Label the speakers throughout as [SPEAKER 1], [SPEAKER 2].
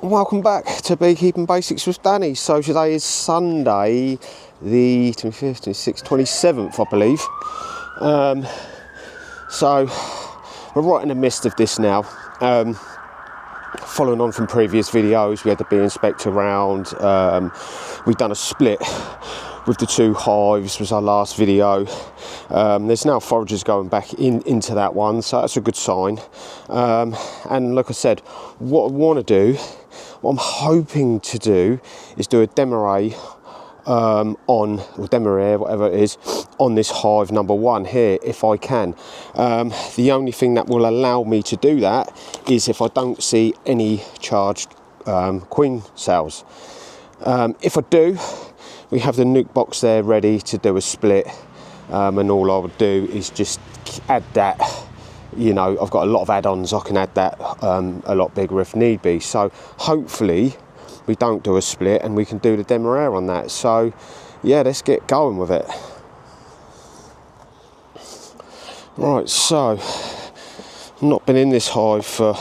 [SPEAKER 1] Welcome back to Beekeeping Basics with Danny. So today is Sunday, the 25th, 26th, 27th, I believe. So we're right in the midst of this now. Following on from previous videos, we had the bee inspector round. We've done a split with the two hives, was our last video. There's now foragers going back into that one, so that's a good sign. And like I said, what I want to do, what I'm hoping to do, is do a demaree or demaree, whatever it is, on this hive number one here, if I can. The only thing that will allow me to do that is if I don't see any charged queen cells. If I do, we have the nuke box there ready to do a split, and all I would do is just add that. You know, I've got a lot of add-ons, I can add that a lot bigger if need be. So hopefully we don't do a split and we can do the demaree on that. So yeah, let's get going with it. Right, so I've not been in this hive for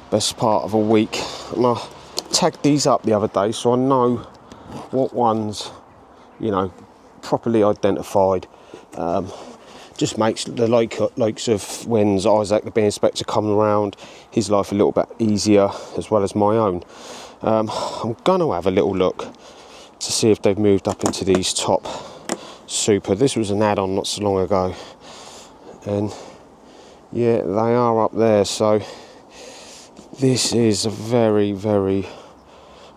[SPEAKER 1] best part of a week. I tagged these up the other day so I know what ones, you know, properly identified. Just makes the likes of when Isaac, the bee inspector, comes around, his life a little bit easier, as well as my own. I'm going to have a little look to see if they've moved up into these top super. This was an add-on not so long ago. And yeah, they are up there. So this is a very, very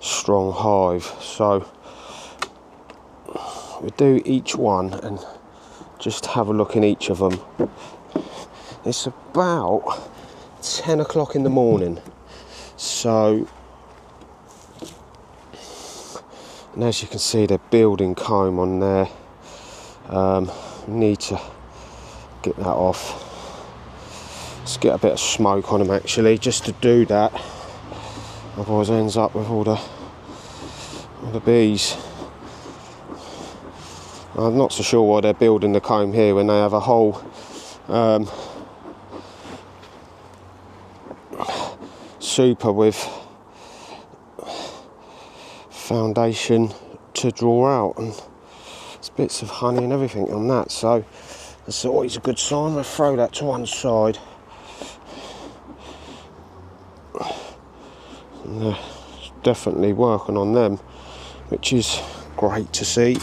[SPEAKER 1] strong hive. So we do each one and just have a look in each of them. It's about 10 o'clock in the morning. So, and as you can see, they're building comb on there. Need to get that off. Let's get a bit of smoke on them actually, just to do that. Otherwise it ends up with all the bees. I'm not so sure why they're building the comb here when they have a whole super with foundation to draw out, and there's bits of honey and everything on that, so that's always a good sign. We'll throw that to one side. And they're definitely working on them, which is great to see.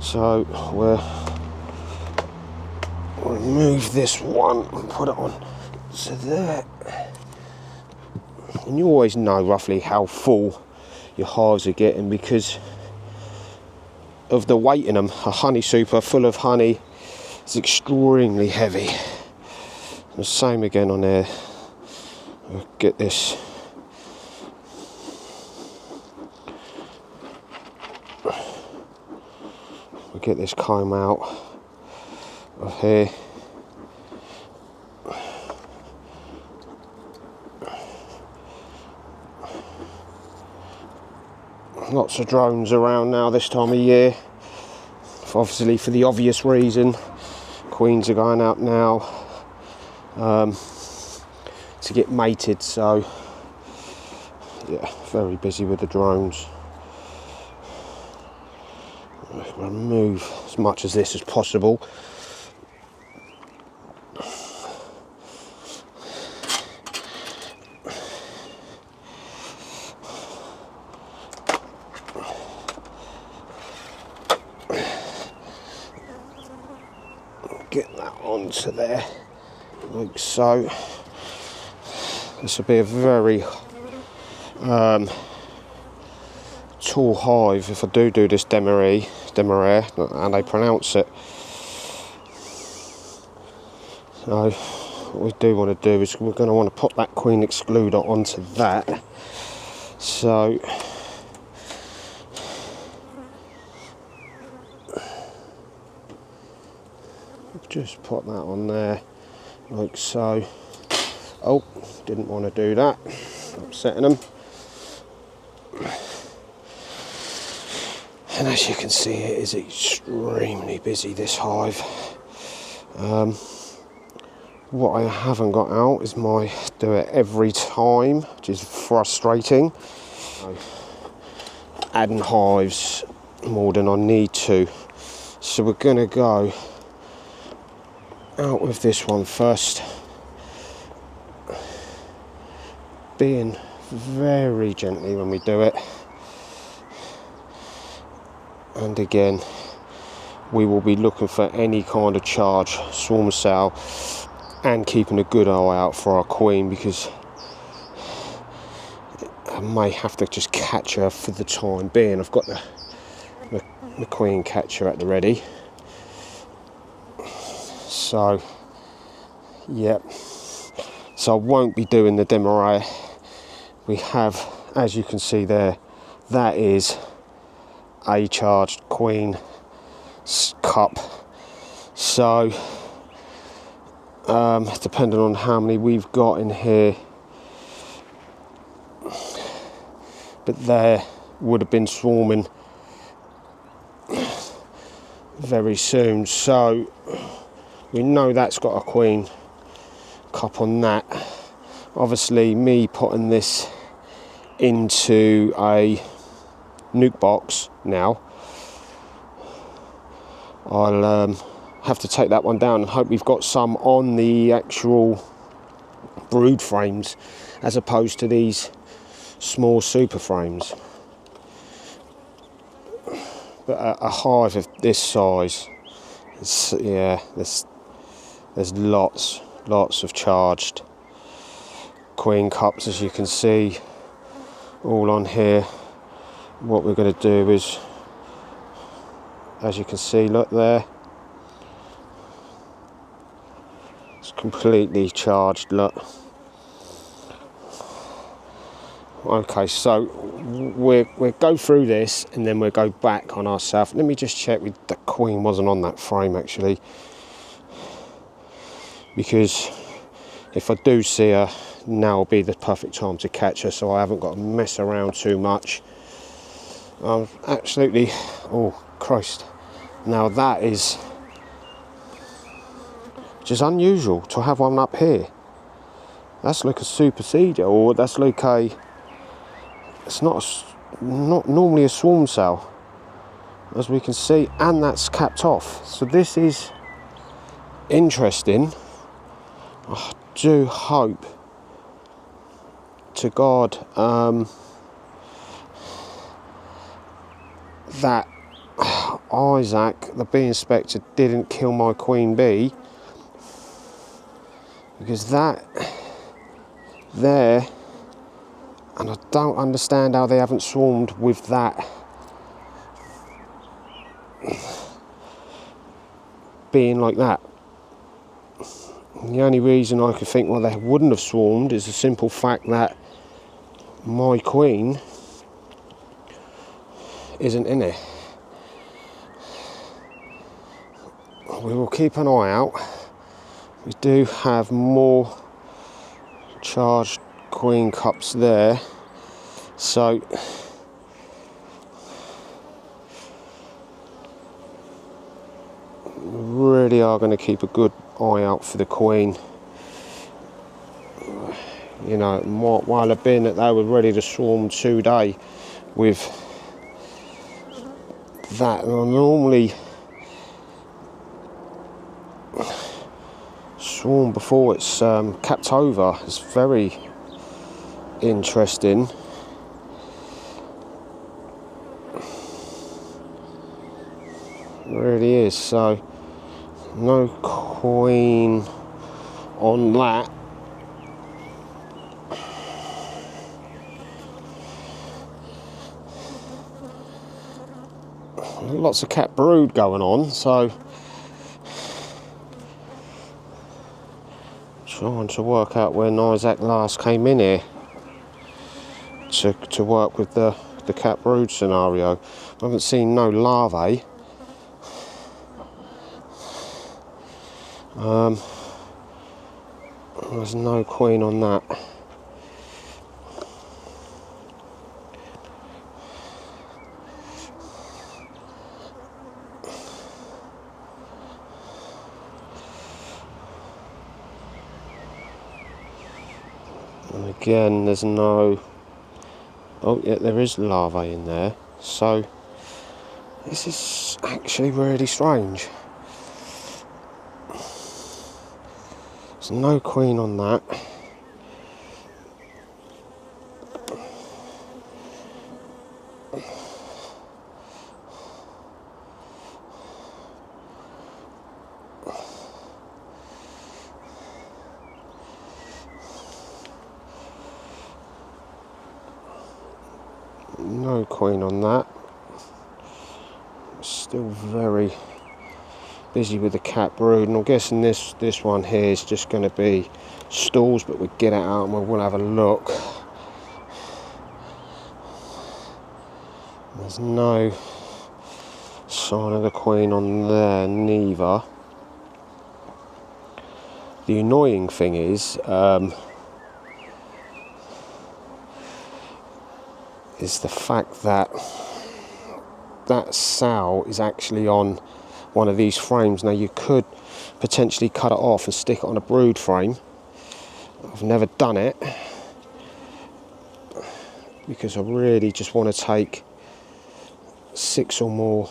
[SPEAKER 1] So we'll remove this one and put it on to there. And you always know roughly how full your hives are getting because of the weight in them. A honey super full of honey is extremely heavy. And the same again on there. We'll get this. Get this comb out of here. Lots of drones around now this time of year, obviously for the obvious reason. Queens are going out now to get mated, so yeah, very busy with the drones. Remove as much of this as possible. Get that onto there, like so. This will be a very tall hive if I do this demaree, and I pronounce it. So what we do want to do is we're going to want to put that queen excluder onto that. So just put that on there like so. Oh, didn't want to do that, upsetting them. And as you can see, it is extremely busy, this hive. What I haven't got out is my do it every time, which is frustrating. Adding hives more than I need to. So we're going to go out with this one first. Being very gently when we do it. And again, we will be looking for any kind of charge, swarm cell, and keeping a good eye out for our queen, because I may have to just catch her for the time being. I've got the queen catcher at the ready. So, yep. So I won't be doing the demaree. We have, as you can see there, that is a charged queen cup. So, depending on how many we've got in here, but there would have been swarming very soon. So we know that's got a queen cup on that. Obviously, me putting this into a nuke box now, I'll have to take that one down and hope we've got some on the actual brood frames as opposed to these small super frames. But a hive of this size, yeah, there's lots of charged queen cups, as you can see, all on here. What we're going to do is, as you can see, look there, it's completely charged, look. Okay, so we'll go through this and then we'll go back on ourselves. Let me just check the queen wasn't on that frame actually, because if I do see her, now will be the perfect time to catch her, so I haven't got to mess around too much. Absolutely, oh Christ, now that is just unusual to have one up here. That's like a superseder, or that's like a, it's not normally a swarm cell, as we can see, and that's capped off. So this is interesting. I do hope to God that Isaac, the bee inspector, didn't kill my queen bee, because that there, and I don't understand how they haven't swarmed with that being like that. The only reason I could think why they wouldn't have swarmed is the simple fact that my queen isn't in it. We will keep an eye out. We do have more charged queen cups there, so really are going to keep a good eye out for the queen. You know, while I've been that they were ready to swarm today with that, and I normally swarm before it's capped over. It's very interesting. It really is. So no queen on that. Lots of cat brood going on, so trying to work out when Isaac last came in here to work with the cat brood scenario. I haven't seen no larvae. There's no queen on that. again, there's no... Oh yeah, there is larvae in there. So this is actually really strange. There's no queen on that. No queen on that. Still very busy with the cat brood, and I'm guessing this one here is just going to be stalls, but we'll get it out and we'll have a look. There's no sign of the queen on there neither. The annoying thing is the fact that that sow is actually on one of these frames. Now you could potentially cut it off and stick it on a brood frame. I've never done it because I really just want to take 6 or more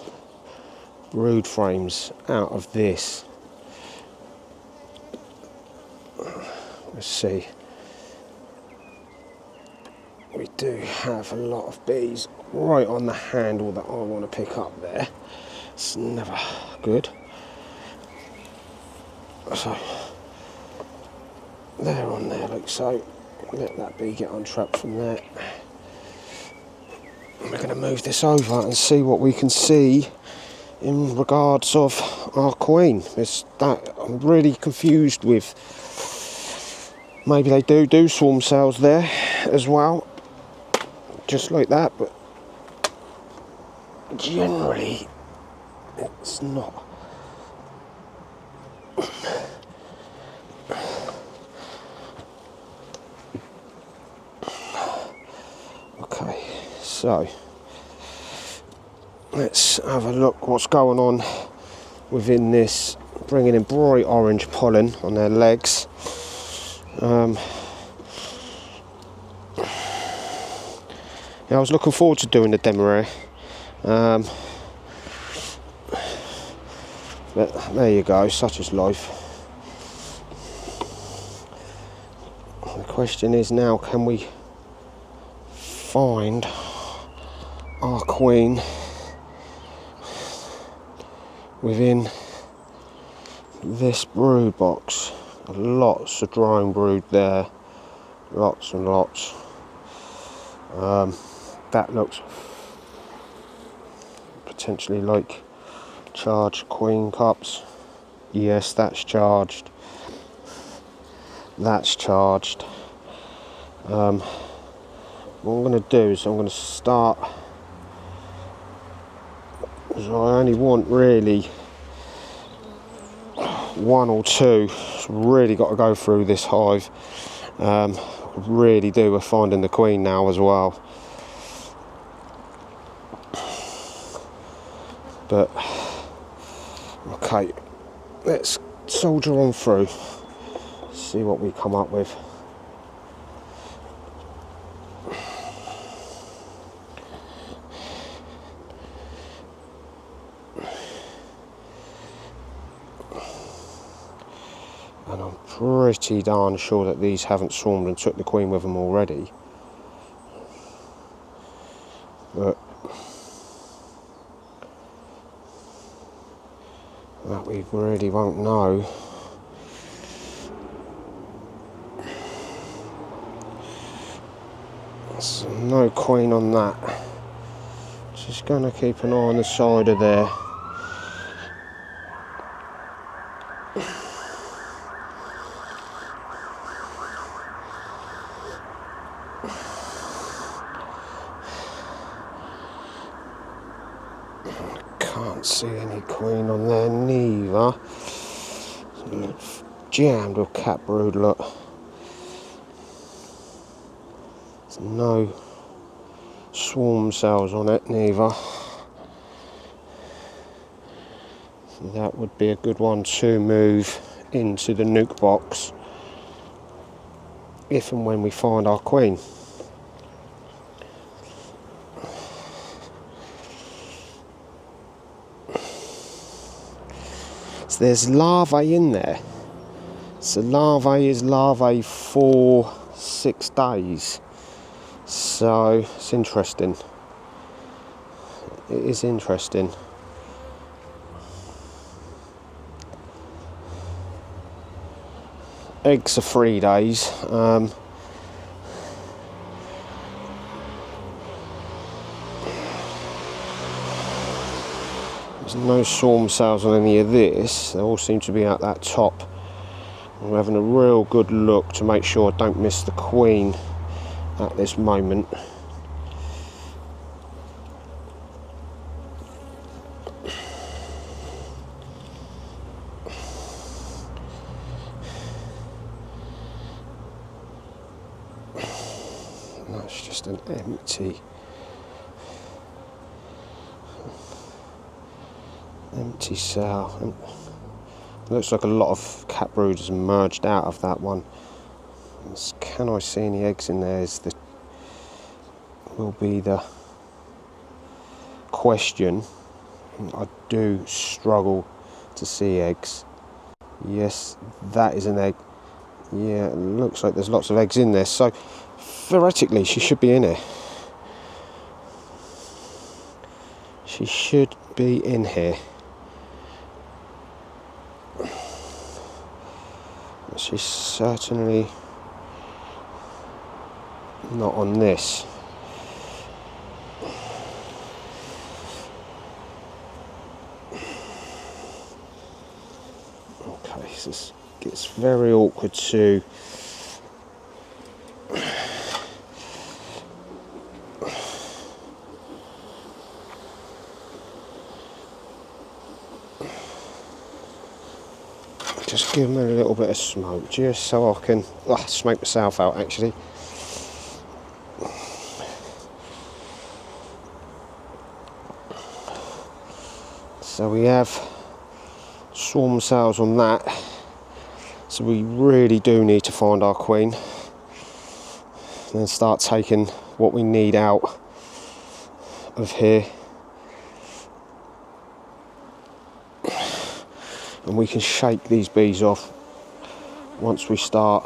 [SPEAKER 1] brood frames out of this. Let's see. We do have a lot of bees right on the handle that I want to pick up there. It's never good. So they're on there like so. Let that bee get untrapped from there. We're going to move this over and see what we can see in regards of our queen. I'm really confused with. Maybe they do swarm cells there as well. Just like that, but generally it's not. Okay, so let's have a look what's going on within this. Bringing in bright orange pollen on their legs. Yeah, I was looking forward to doing the demaree, but there you go, such is life. The question is now, can we find our queen within this brood box? Lots of drone brood there, lots and lots. That looks potentially like charged queen cups. Yes, that's charged. That's charged. What I'm going to do is I'm going to start, because I only want really 1 or 2. It's really got to go through this hive. Really do. We're finding the queen now as well. But okay, let's soldier on through, see what we come up with. And I'm pretty darn sure that these haven't swarmed and took the queen with them already. But that we really won't know. So no queen on that. Just going to keep an eye on the side of there. Can't see any queen on there neither. Jammed with cat brood, look. There's no swarm cells on it neither. That would be a good one to move into the nuke box. if and when we find our queen. So there's larvae in there. So larvae is larvae for 6 days. So it's interesting. It is interesting. Eggs are 3 days. There's no swarm cells on any of this. They all seem to be at that top. I'm having a real good look to make sure I don't miss the queen at this moment. That's just an empty cell. Looks like a lot of cat brooders emerged out of that one. Can I see any eggs in there? Will be the question. I do struggle to see eggs. Yes, that is an egg. Yeah, it looks like there's lots of eggs in there. So theoretically, she should be in here. She should be in here. She's certainly not on this. Okay, this gets very awkward to just give them a little bit of smoke, just so I can smoke myself out actually. So we have swarm cells on that. So we really do need to find our queen. And then start taking what we need out of here. And we can shake these bees off once we start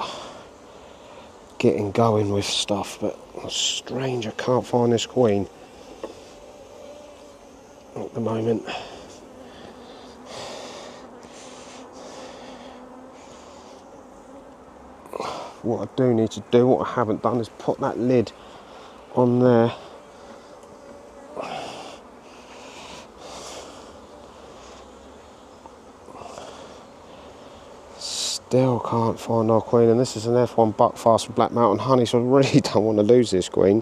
[SPEAKER 1] getting going with stuff. But it's strange, I can't find this queen at the moment. What I do need to do, what I haven't done, is put that lid on there. Still can't find our queen, and this is an F1 buckfast for Black Mountain Honey, so I really don't want to lose this queen.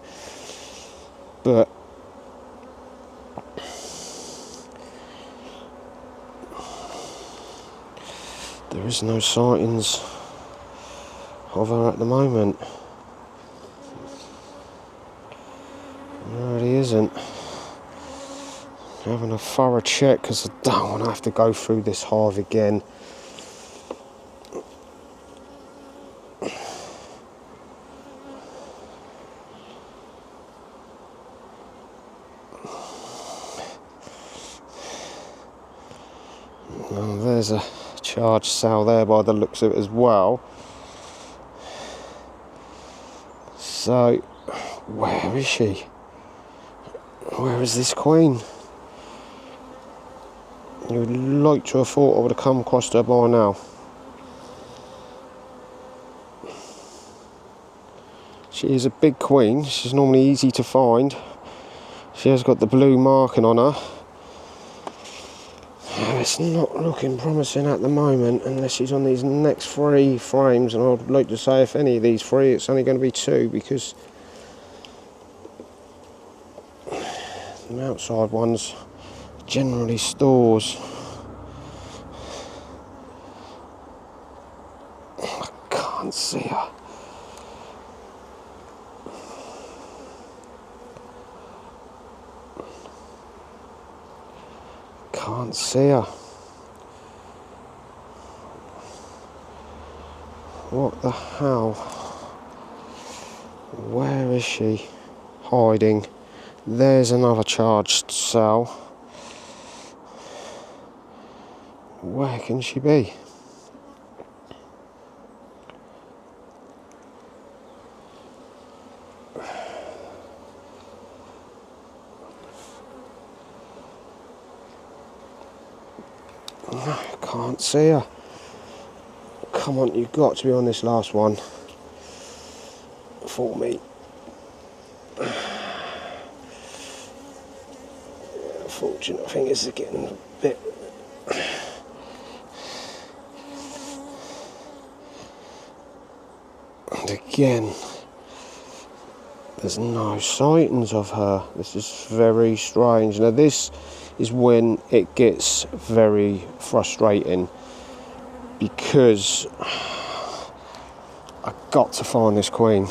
[SPEAKER 1] But there is no sightings of her at the moment. There really isn't. I'm having a thorough check because I don't want to have to go through this hive again. And there's a charged cell there by the looks of it as well. So, where is she? Where is this queen? You would like to have thought I would have come across her by now. She is a big queen. She's normally easy to find. She has got the blue marking on her. It's not looking promising at the moment unless she's on these next 3 frames, and I'd like to say if any of these 3, it's only going to be 2 because the outside ones generally stores. I can't see her. Can't see her. What the hell? Where is she hiding? There's another charged cell. Where can she be? I can't see her. Come on, you've got to be on this last one for me. Unfortunately, I think it's getting a bit. And again, there's no sightings of her. This is very strange. Now this is when it gets very frustrating, because I've got to find this queen,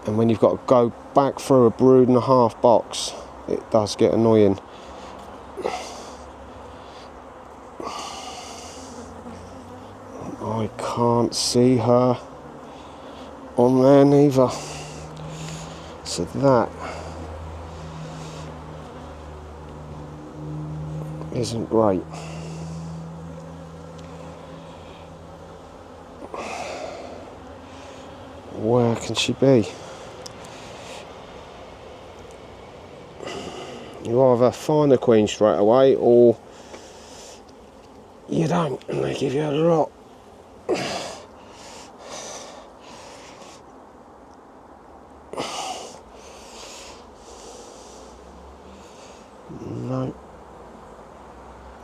[SPEAKER 1] and when you've got to go back through a brood and a half box, it does get annoying. I can't see her on there neither, so that isn't great. Where can she be? You either find the queen straight away or you don't, and they give you a lot. No.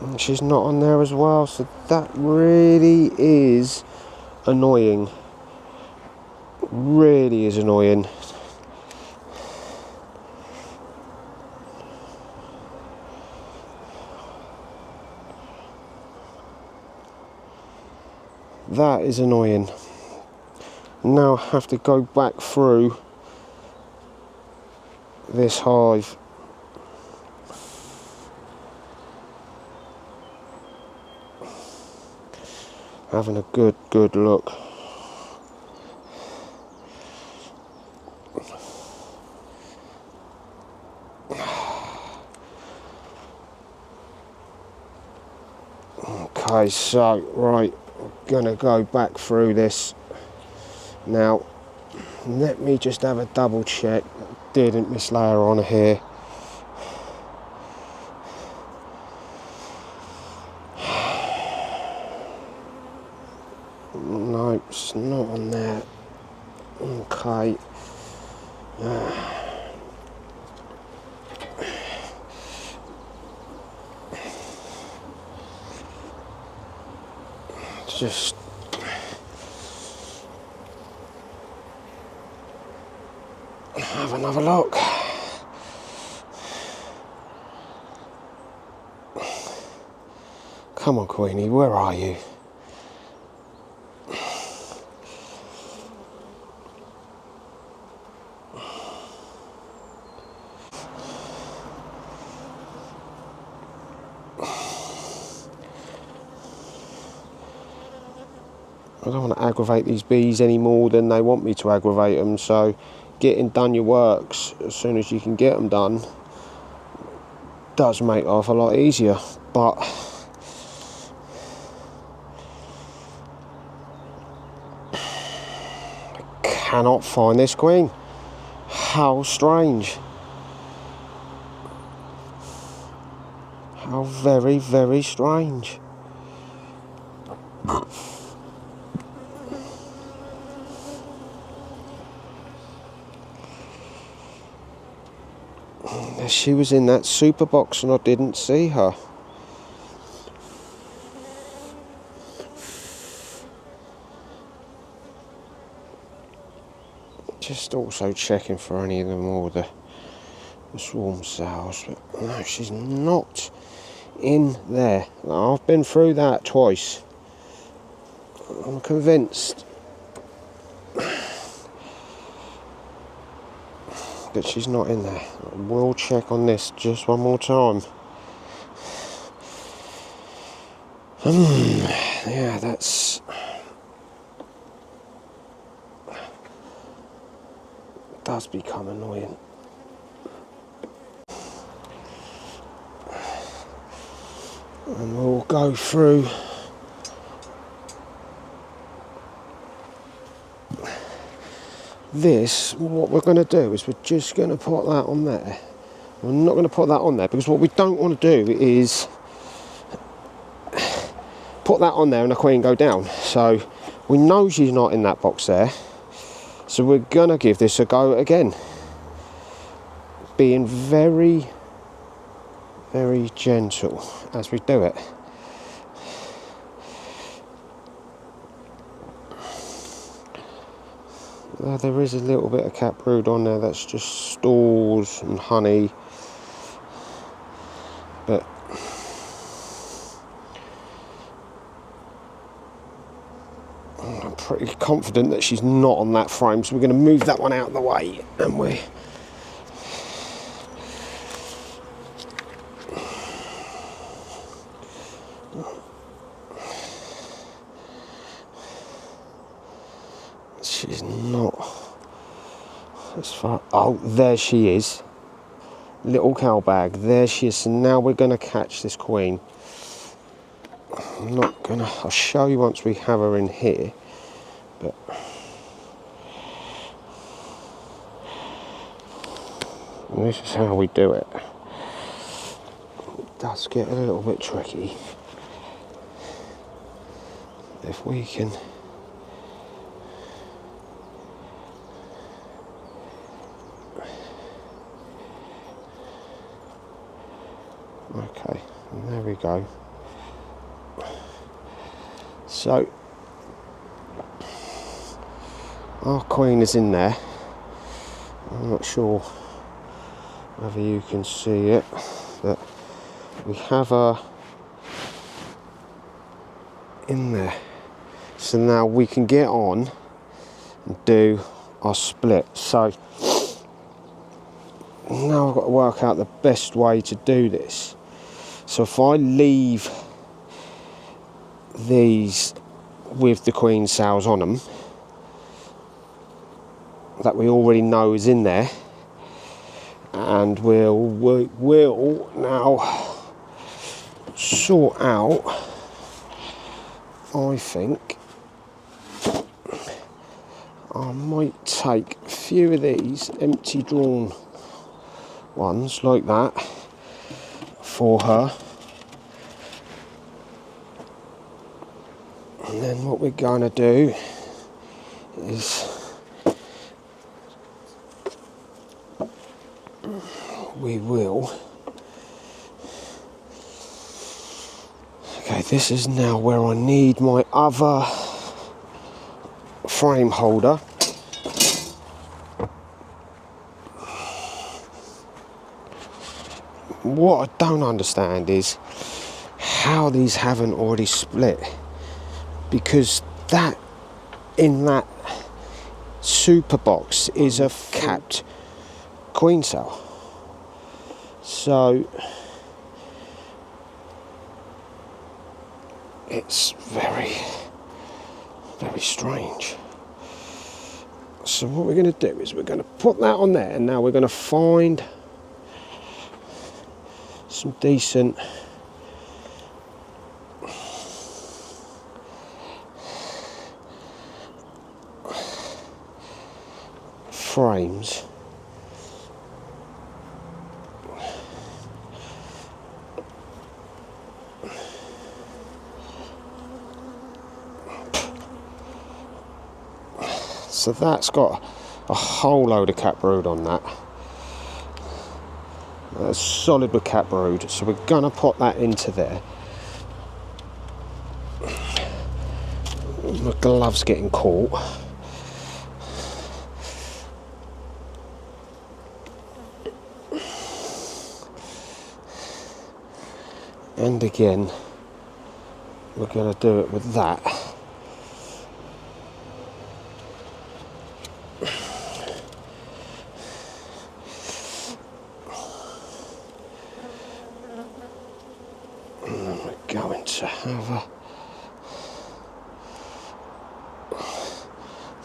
[SPEAKER 1] And she's not on there as well, so that really is annoying. Really is annoying. That is annoying. Now I have to go back through this hive. Having a good look. Okay, so right, I'm gonna go back through this now. Let me just have a double check. Didn't mislay her on here. No, it's not on there. Okay. Just have another look. Come on, Queenie, where are you? I don't want to aggravate these bees any more than they want me to aggravate them, so getting done your works as soon as you can get them done does make life a lot easier, but I cannot find this queen. How strange. How very, very strange. She was in that super box and I didn't see her. Just also checking for any of them or the swarm cells, but no, she's not in there. I've been through that twice. I'm convinced that she's not in there. We'll check on this just one more time. Yeah, that's does become annoying. And we'll go through this. What we're going to do is we're just going to put that on there. We're not going to put that on there because what we don't want to do is put that on there and the queen go down. So we know she's not in that box there. So we're going to give this a go again. Being very, very gentle as we do it. There is a little bit of cat brood on there that's just stores and honey. But I'm pretty confident that she's not on that frame, so we're going to move that one out of the way, and we she's not as far. Oh, there she is. Little cow bag, there she is. So now we're going to catch this queen. I'm not gonna, I'll show you once we have her in here, but this is how we do it. It does get a little bit tricky. If we can okay, and there we go. So our queen is in there. I'm not sure whether you can see it, but we have her in there. So now we can get on and do our split. So now I've got to work out the best way to do this. So if I leave these with the queen cells on them that we already know is in there, and we'll now sort out, I think I might take a few of these empty drawn ones like that for her. And then what we're going to do is we will, okay, this is now where I need my other frame holder. What I don't understand is how these haven't already split, because that in that super box is a capped queen cell. So it's very, very strange. So what we're going to do is we're going to put that on there, and now we're going to find some decent frames. So that's got a whole load of cat brood on that. That's solid with cat brood. So we're gonna put that into there. My glove's getting caught. And again, we're gonna do it with that. Going to have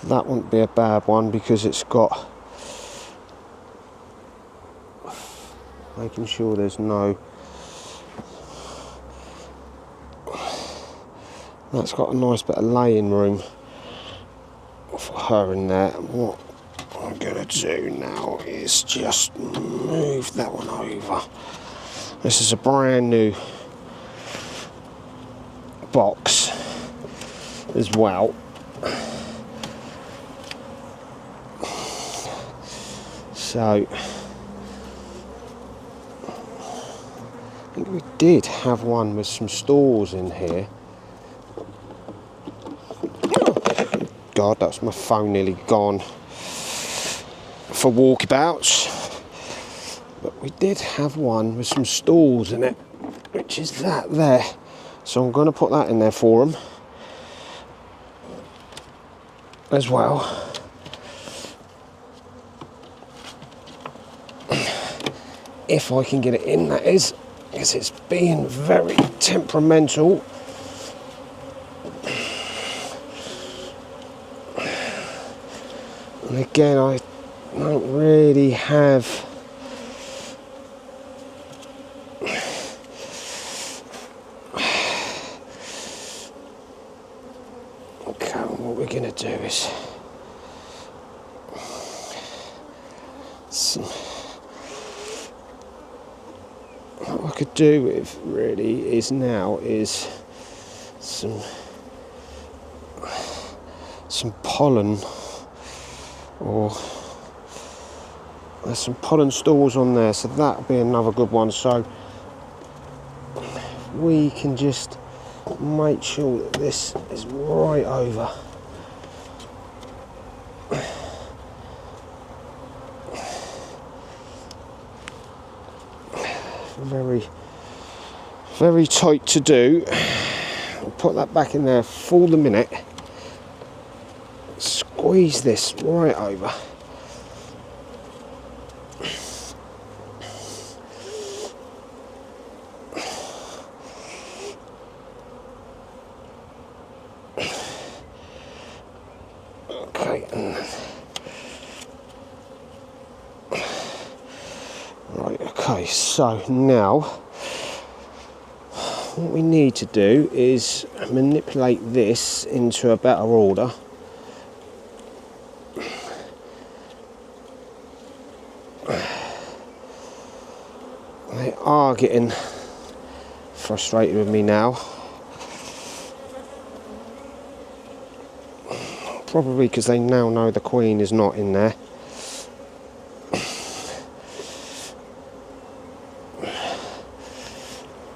[SPEAKER 1] that won't be a bad one because it's got making sure there's no. That's got a nice bit of laying room for her in there. What I'm going to do now is just move that one over. This is a brand new box as well. So I think we did have one with some stores in here. God, that's my phone nearly gone for walkabouts. But we did have one with some stalls in it, which is that there. So I'm going to put that in there for them as well. If I can get it in, that is, because it's being very temperamental. And again, I don't really have okay, what we're going to do is what I could do with really is now is some pollen, or there's some pollen stores on there, so that'll be another good one. So we can just make sure that this is right over. Very, very tight to do. I'll put that back in there for the minute. Squeeze this right over. Okay. Right, okay, so now what we need to do is manipulate this into a better order. They are getting frustrated with me now. Probably because they now know the queen is not in there.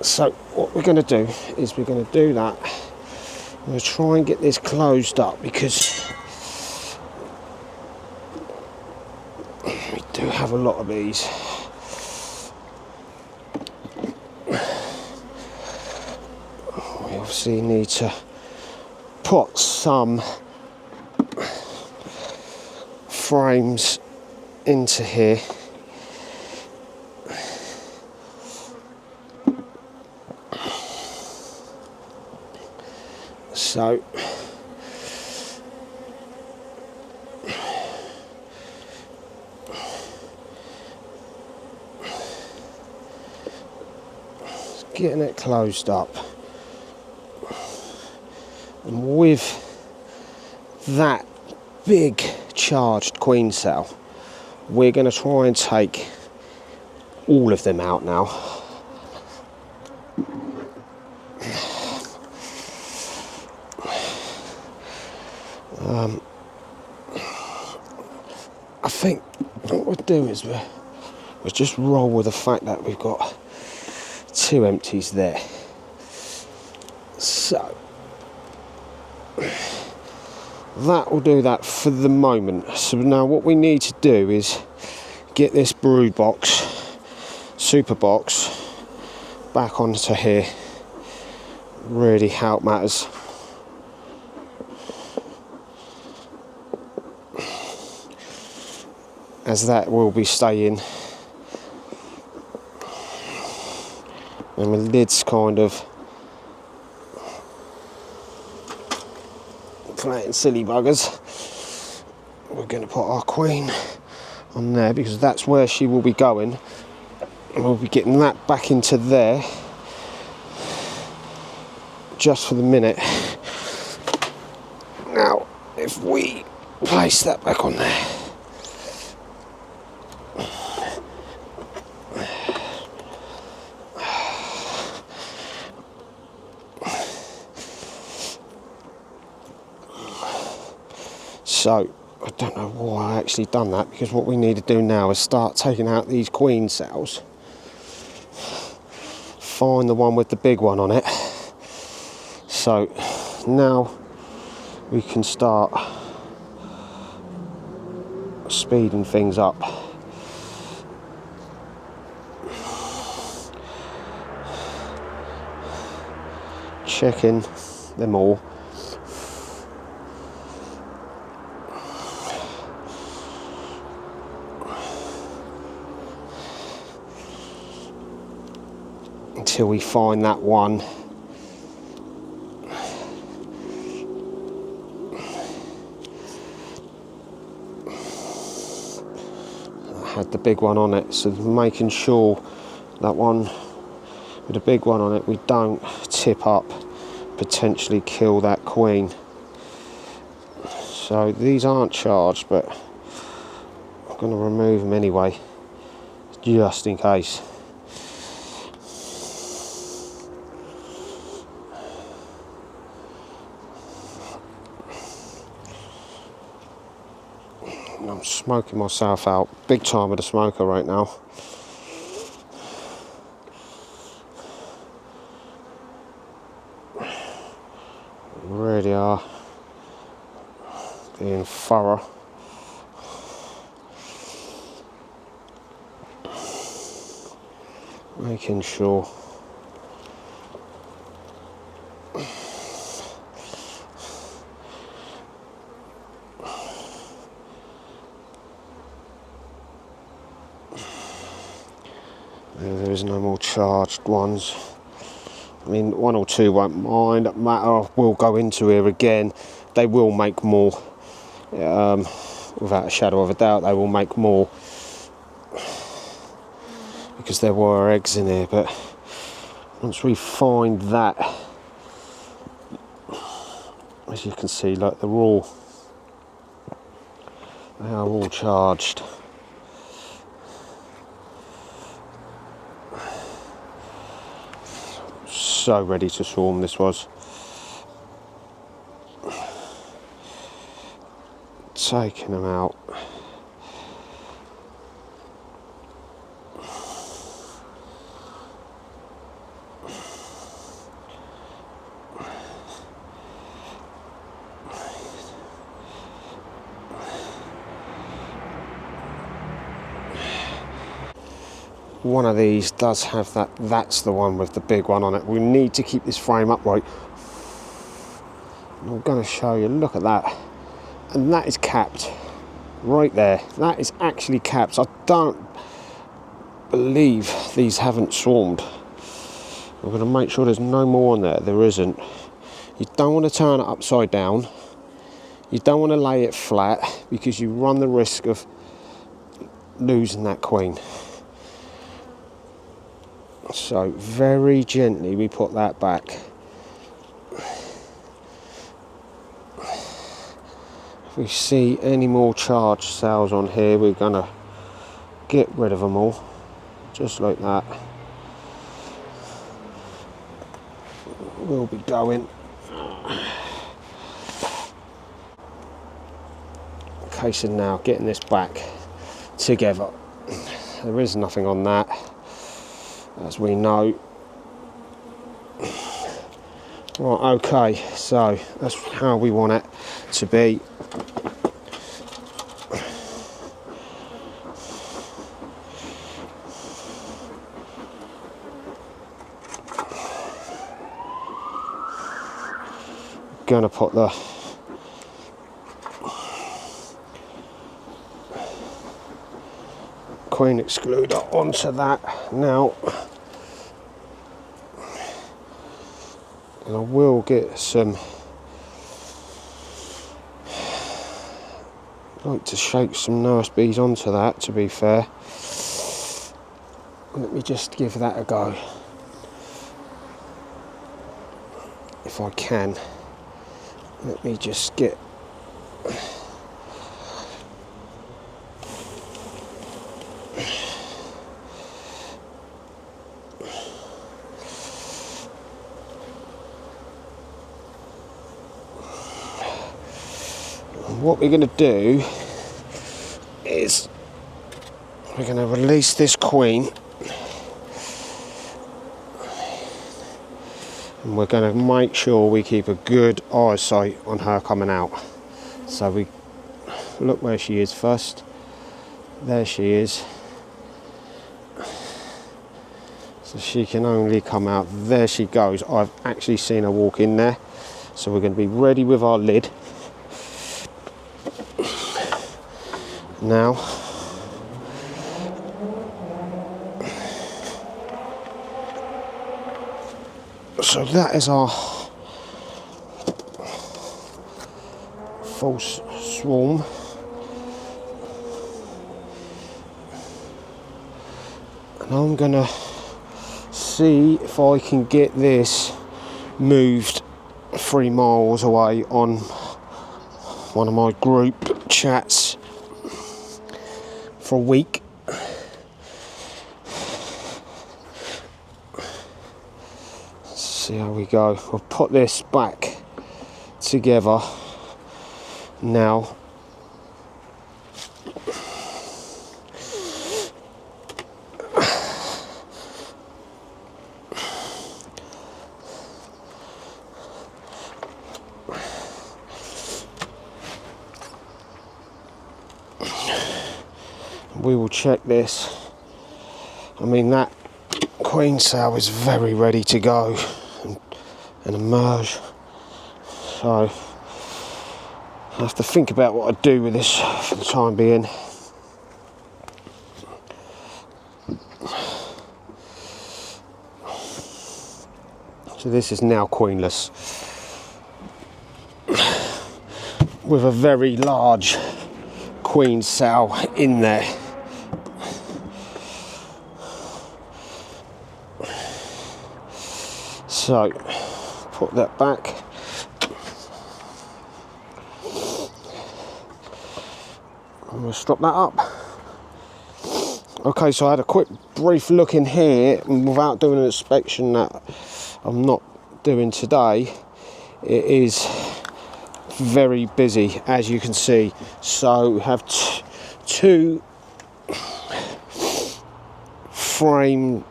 [SPEAKER 1] So what we're going to do is we're going to do that. I'm going to try and get this closed up because we do have a lot of these. We obviously need to put some frames into here. So getting it closed up, and with that big charged queen cell, we're going to try and take all of them out now. I think what we'll do is we'll just roll with the fact that we've got 2 empties there. So that will do that for the moment. So now what we need to do is get this brood box, super box, back onto here. Really help matters. As that will be staying, and the lid's kind of playing silly buggers. We're going to put our queen on there because that's where she will be going. And we'll be getting that back into there just for the minute. Now, if we place that back on there. So, I don't know why I actually done that, because what we need to do now is start taking out these queen cells. Find the one with the big one on it. So, now we can start speeding things up. Checking them all. Until we find that one. That had the big one on it, so making sure that one with the big one on it, we don't tip up, potentially kill that queen. So these aren't charged, but I'm going to remove them anyway, just in case. I'm smoking myself out big time with the smoker right now. Really are being thorough. Making sure. There is no more charged ones. I mean, one or two won't mind. Matter will go into here again. They will make more. Without a shadow of a doubt, they will make more. Because there were eggs in here. But once we find that, as you can see, like they are all charged. So ready to swarm this was. Taking them out. One of these does have that, that's the one with the big one on it. We need to keep this frame upright. I'm going to show you, look at that. And that is capped, right there. That is actually capped. I don't believe these haven't swarmed. I'm going to make sure there's no more on there. There isn't. You don't want to turn it upside down. You don't want to lay it flat, because you run the risk of losing that queen. So very gently we put that back. If we see any more charged cells on here, we're going to get rid of them all, just like that. We'll be going. Case of now getting this back together. There is nothing on that, as we know. Right, okay, so that's how we want it to be. Gonna put the queen excluder onto that now, and I will get some, I'd like to shake some nurse bees onto that, to be fair. Let me just give that a go. If I can. Let me just get... What we're going to do is we're going to release this queen and we're going to make sure we keep a good eyesight on her coming out. So we look where she is first. There she is. So she can only come out. There she goes. I've actually seen her walk in there. So we're going to be ready with our lid. Now, so that is our false swarm. And I'm gonna see if I can get this moved 3 miles away on one of my group chats for a week. See how we go. We'll put this back together now. We will check this. I mean, that queen cell is very ready to go and emerge. So I have to think about what I do with this for the time being. So this is now queenless with a very large queen cell in there. So put that back. I'm going to strap that up. Okay, so I had a quick brief look in here, and without doing an inspection that I'm not doing today, it is very busy, as you can see. So we have two frame,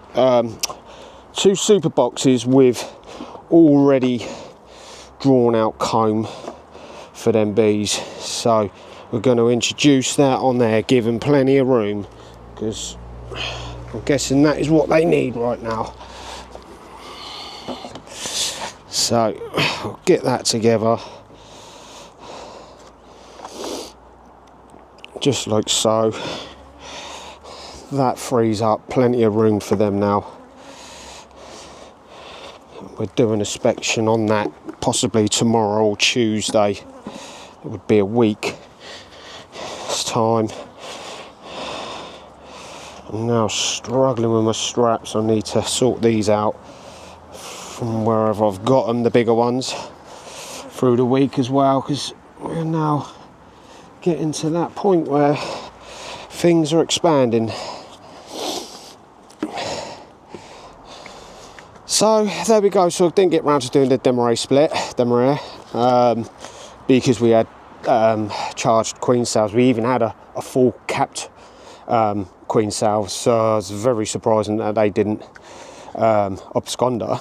[SPEAKER 1] two super boxes with already drawn out comb for them bees. So we're going to introduce that on there, give them plenty of room, because I'm guessing that is what they need right now. So I'll get that together, just like so. That frees up plenty of room for them now. We're doing an inspection on that possibly tomorrow or Tuesday. It would be a week's time. I'm now struggling with my straps. I need to sort these out from wherever I've got them, the bigger ones, through the week as well, because we're now getting to that point where things are expanding. So there we go. So I didn't get round to doing the demaree split, because we had charged queen cells. We even had a full capped queen cell, so I was very surprising that they didn't abscond her.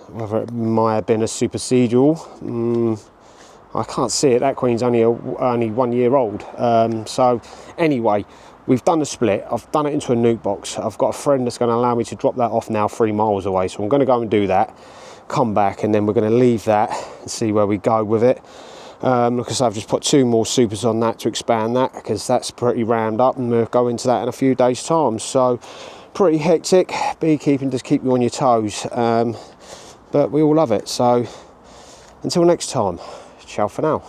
[SPEAKER 1] Whether it might have been a supersedial, I can't see it. That queen's only 1 year old. So anyway, we've done the split. I've done it into a nuke box. I've got a friend that's going to allow me to drop that off now 3 miles away. So I'm going to go and do that, come back, and then we're going to leave that and see where we go with it. Because I've just put 2 more supers on that to expand that, because that's pretty rammed up, and we'll go into that in a few days' time. So pretty hectic. Beekeeping does keep you on your toes, but we all love it. So until next time, ciao for now.